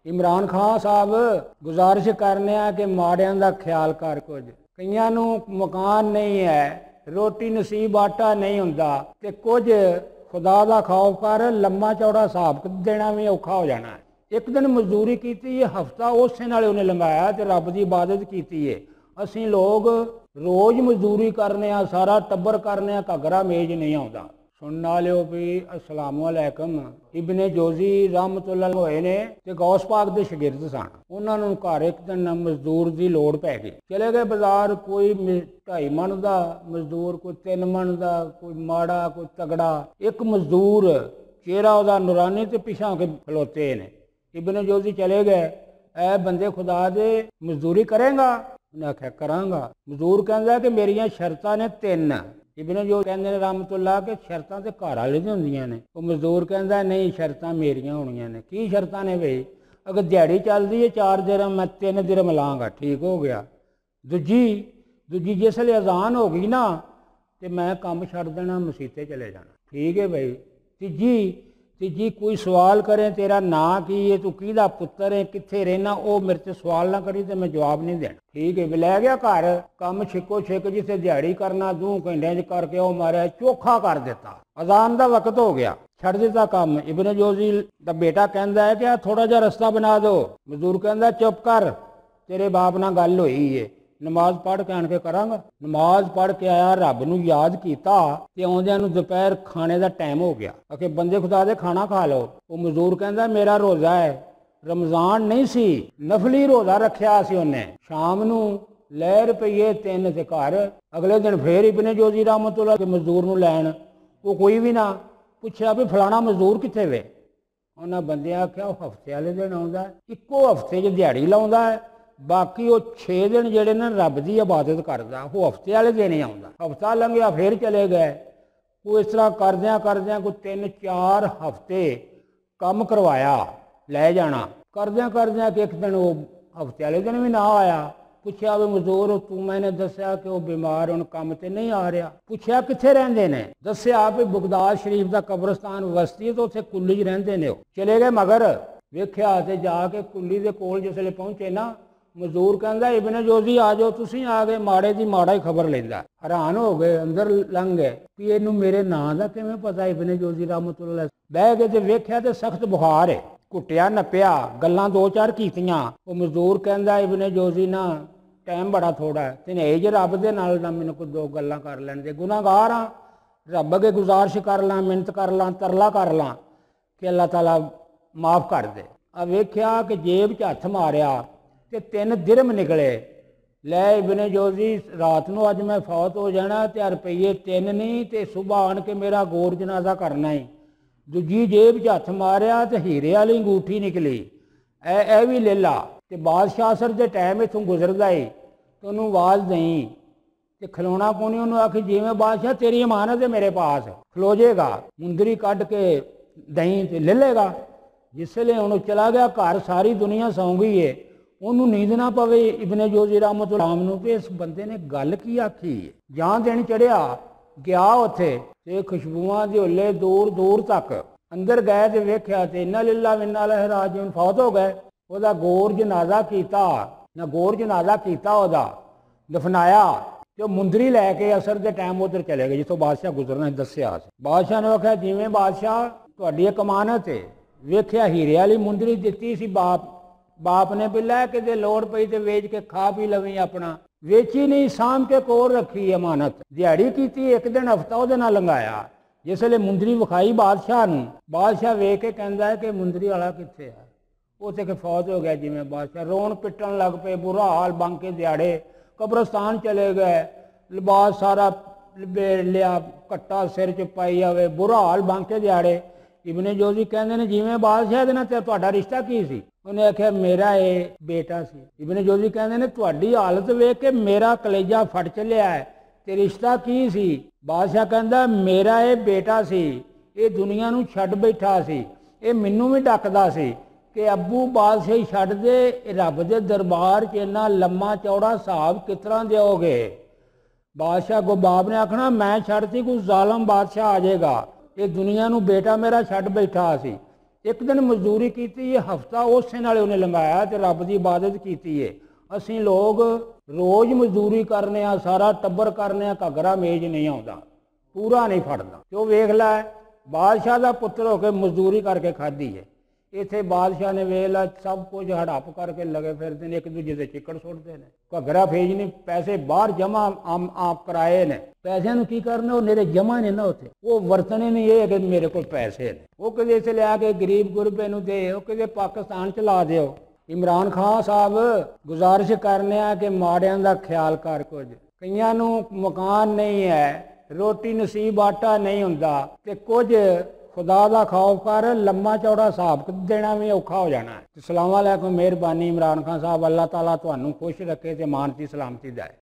इमरान खान साहब गुजारिश करने कि माड़ियां दा ख्याल कर। कुछ कईयां नूं मकान नहीं है, रोटी नसीब आटा नहीं हुंदा ते कुछ खुदा दा खौफ कर, लम्मा चौड़ा हिसाब देना भी औखा हो जाना है। एक दिन मजदूरी की, हफ्ता उस नाल उन्हें लंघाया ते रब की इबादत की है। असीं लोग रोज़ मजदूरी करने, सारा टब्बर करने, घाघरा मेज नहीं आता। सुनना लियो भी अस्सलामुअलैकुम इब्ने जोजी रहमतुल्लाह होए ने ते गौस पाक दे शागिर्द सन। उन्होंने घर एक दिन मजदूर की लोड़ पै गई। चले गए बाजार, कोई 2.5 मन का मजदूर, कोई 3 मन का, कोई माड़ा कोई तगड़ा। एक मजदूर चेहरा वह नूरानी ते पिछा के खलोते ने। इब्ने जोजी चले गए, ऐ बंदे खुदा दे मजदूरी करेंगा? उन्हें आख्या करांगा। मजदूर कहता कि मेरिया शर्तां ने 3। इब्ने जो कहते हैं रहमतुल्लाह कि शर्तां तो घर वाले दी होंदियां ने। वो मजदूर कहता नहीं, शर्तां मेरियां होनियां ने। की शर्तां ने भाई? अगर दिहाड़ी चलती है 4 दिरहम, मैं 3 दिरहम लाँगा, ठीक हो गया। दूजी जिसले अजान हो गई ना तो मैं काम छड्ड देना, मसीते चले जाना, ठीक है भाई। तीजी कोई सवाल करें तेरा नाँ की है, तू किहदा पुत्तर है, कित्थे रहना, वो मेरे से सवाल ना करी तो मैं जवाब नहीं देना, ठीक है। लै गया घर, काम छिको छिक जिसे दिहाड़ी करना 2 घंटे करके वो मारे चोखा कर देता। अजान का वक्त हो गया, छड़ दिता काम। इब्ने जोजी का बेटा कहता है कि थोड़ा जा रस्ता बना दो। मजदूर कहता चुप कर, तेरे बाप नाल गल होई है, नमाज पढ़ के आन के करांगा। नमाज पढ़ के आया, रब नूं याद किया ते आउंदियां नूं दोपहर खाने का टाइम हो गया। आखे बंदे खुदा दे खाना खा लो। वो मजदूर कहता मेरा रोज़ा है, रमज़ान नहीं सी, नफली रोज़ा रखिया सी उन्हें। शाम नूं ले रुपये 3 ते घर। अगले दिन फिर इब्ने जोजी रहमतुल्लाह के मजदूर नूं लैण, वो कोई भी ना। पुछया भी फलाना मजदूर कित्थे वे? उन्हां बंदियां आख्या वो हफ्ते वाले दिन आउंदा है, इक्को हफ्ते 'च दिहाड़ी लाउंदा है, बाकी वो 6 दिन जेडे ने रब की इबादत करता, वो हफ्ते वाले दिन ही आता। हफ्ता लंघिया फिर चले गए। वो इस तरह करद्या कोई 3-4 हफ्ते काम करवाया, लै जाना करद्या कि एक दिन वो हफ्ते वाले दिन भी ना आया। पुछया भी मजदूर तू, मैंने दसिया कि वो बीमार हुण काम ते नहीं आ रहा। पुछया कित्थे रहिंदे ने? दसिया भी बगदाद शरीफ का कब्रस्तान वस्ती तो उत्थे कुल्ली च रहिंदे ने। चले गए मगर वेख्या ते जाके कुल्ली दे कोल जिसले पहुंचे ना, मजदूर कहता इब्ने जोजी आ जाओ, तुसीं आ गए। माड़े की माड़ा ही खबर लेंदा। हैरान हो गए, अंदर लंघ गए कि इनू मेरे नाम का किवें पता? इब्ने जोजी रहमतुल्लाह बह गए तो वेख्या तो सख्त बुखार है। घुटिया नप्पिया, गल्लां 2-4 कीतियां। वो मजदूर कहता इब्ने जोजी ना टाइम बड़ा थोड़ा है, तेने एज रब दे नाल ना मैनूं कोई 2 गल्लां कर लैण दे। गुनाहगार हाँ, रब अगे गुजारिश कर ला, मिन्नत कर ला, तरला कर ला कि अल्लाह ताला माफ़ कर दे। आ वेख्या कि जेब च हत्थ मारिया ते 3 दिरहम निकले। लै इब्ने जोजी रात नूं अज मैं फौत हो जाना ते रुपये 3 नहीं ते सुबह आन के मेरा गोर जनाजा करना है। दूजी जेब च हत्थ मारिया तो हीरे वाली अंगूठी निकली, ऐ भी ले ला। ते बादशाह असर के टाइम इथों गुजरदा ही तो उन्होंने आवाज़ दई ते खलोना कौनी। उन्होंने आखी जिमें बादशाह तेरी अमानत है मेरे पास, खलो जाएगा, मुंदरी कढ़ के दई ते ले लेगा। जिसले उन्होंने चला गया घर, सारी दुनिया सौ गई है, उन्होंने नींद ना पवे। इब्ने जोजी रहमतुल्लाह नूं कि इस बंदे ने गल की आखी। जां दिन चढ़िया गया उत्थे ते खुशबुआं दे होले दूर दूर तक। अंदर गए तो वेख्या ते इन्ना लिल्लाह व इन्ना इलैहि राजिऊन, फौत हो गए। ਉਹਦਾ ਗੌਰ ਜਨਾਜ਼ਾ ਕੀਤਾ ਨਾ, ਗੌਰ ਜਨਾਜ਼ਾ ਕੀਤਾ, ਉਹਦਾ ਦਫਨਾਇਆ ਤੇ ਉਹ ਮੁੰਦਰੀ ਲੈ ਕੇ ਅਸਰ ਦੇ ਟਾਈਮ ਉਧਰ ਚਲੇ ਗਏ ਜਿੱਥੋਂ ਬਾਦਸ਼ਾਹ ਗੁਜ਼ਰਨਾ ਦੱਸਿਆ ਸੀ। ਬਾਦਸ਼ਾਹ ਨੇ ਆਖਿਆ ਜਿਵੇਂ ਬਾਦਸ਼ਾਹ ਤੁਹਾਡੀ ਇੱਕ ਅਮਾਨਤ ਹੈ। ਵੇਖਿਆ ਹੀਰੇ ਵਾਲੀ ਮੁੰਦਰੀ ਦਿੱਤੀ ਸੀ ਬਾਪ ਨੇ ਵੀ ਲੈ ਕੇ ਜੇ ਲੋੜ ਪਈ ਤੇ ਵੇਚ ਕੇ ਖਾ ਪੀ ਲਵੀਂ ਆਪਣਾ। ਵੇਚੀ ਨਹੀਂ, ਸਾਂਭ ਕੇ ਕੋਲ ਰੱਖੀ ਅਮਾਨਤ। ਦਿਹਾੜੀ ਕੀਤੀ, ਇੱਕ ਦਿਨ ਹਫਤਾ ਉਹਦੇ ਨਾਲ ਲੰਘਾਇਆ। ਜਿਸਲੇ ਮੁੰਦਰੀ ਵਿਖਾਈ ਬਾਦਸ਼ਾਹ ਨੂੰ, ਬਾਦਸ਼ਾਹ ਵੇਖ ਕੇ ਕਹਿੰਦਾ ਕਿ ਮੁੰਦਰੀ ਵਾਲਾ ਕਿੱਥੇ ਆ? ਉੱਥੇ ਕਿ ਫੌਤ ਹੋ ਗਿਆ। ਜਿਵੇਂ ਬਾਦਸ਼ਾਹ ਰੋਣ ਪਿੱਟਣ ਲੱਗ ਪਏ, ਬੁਰਾ ਹਾਲ ਬਣ ਕੇ ਦਿਹਾੜੇ ਕਬਰਸਤਾਨ ਚਲੇ ਗਏ। ਲਿਬਾਸ ਸਾਰਾ ਲਬੇੜ ਲਿਆ, ਘੱਟਾ ਸਿਰ 'ਚ ਪਾਈ ਜਾਵੇ, ਬੁਰਾ ਹਾਲ ਬਣ ਕੇ ਦਿਹਾੜੇ। ਇਬਨੇ ਜੋਜ਼ੀ ਕਹਿੰਦੇ ਨੇ ਜਿਵੇਂ ਬਾਦਸ਼ਾਹ ਦੇ ਨਾਲ ਤੇ ਤੁਹਾਡਾ ਰਿਸ਼ਤਾ ਕੀ ਸੀ? ਉਹਨੇ ਆਖਿਆ ਮੇਰਾ ਇਹ ਬੇਟਾ ਸੀ। ਇਬਨੇ ਜੋਜ਼ੀ ਕਹਿੰਦੇ ਨੇ ਤੁਹਾਡੀ ਹਾਲਤ ਵੇਖ ਕੇ ਮੇਰਾ ਕਲੇਜਾ ਫਟ ਚੱਲਿਆ ਹੈ, ਤੇ ਰਿਸ਼ਤਾ ਕੀ ਸੀ? ਬਾਦਸ਼ਾਹ ਕਹਿੰਦਾ ਮੇਰਾ ਇਹ ਬੇਟਾ ਸੀ, ਇਹ ਦੁਨੀਆ ਨੂੰ ਛੱਡ ਬੈਠਾ ਸੀ, ਇਹ ਮੈਨੂੰ ਵੀ ਡੱਕਦਾ ਸੀ कि अबू बादशाही छड़ दे, रब के दरबार च इन्ना लम्मा चौड़ा हिसाब किस तरह दोगे? बादशाह को बाप ने आखना मैं छड़ती कोई जालम बादशाह आ जाएगा, ये दुनिया नू बेटा मेरा छड़ बैठा सी, एक दिन मजदूरी की है, हफ्ता उस नाल उन्हें लंघाया तो रब की इबादत की है। असी लोग रोज़ मजदूरी करने, सारा टब्बर करने, घगरा मेज नहीं आता, पूरा नहीं फटता। तो वेख लै बादशाह का पुत्र होकर मजदूरी करके खाधी है। इत्थे बादशाह ने वेख ला सब कुछ हड़प करके लगे फिरते हैं, एक दूजे से चिकड़ सुटते हैं, घगरा फेज नहीं, पैसे बाहर जमा आप कराए ने, पैसों की करना, वो मेरे जमा ने ना होते, वो वरतने नहीं है कि मेरे को पैसे ने, वो किसी इस लिया के गरीब गुरबे नूं दे, किसी पाकिस्तान च ला दिओ। इमरान खान साहब गुजारिश करने कि माड़ियां दा ख्याल कर, कुछ कईयां नूं मकान नहीं है, रोटी नसीब आटा नहीं हुंदा, ते कुछ खुदा का खौफ कर, लम्मा चौड़ा हिसाब देना भी औखा हो जाना है। अस्सलाम वालेकुम, मेहरबानी इमरान खान साहब, अल्लाह ताला तुहानूं खुश रखे ते मानती सलामती दे।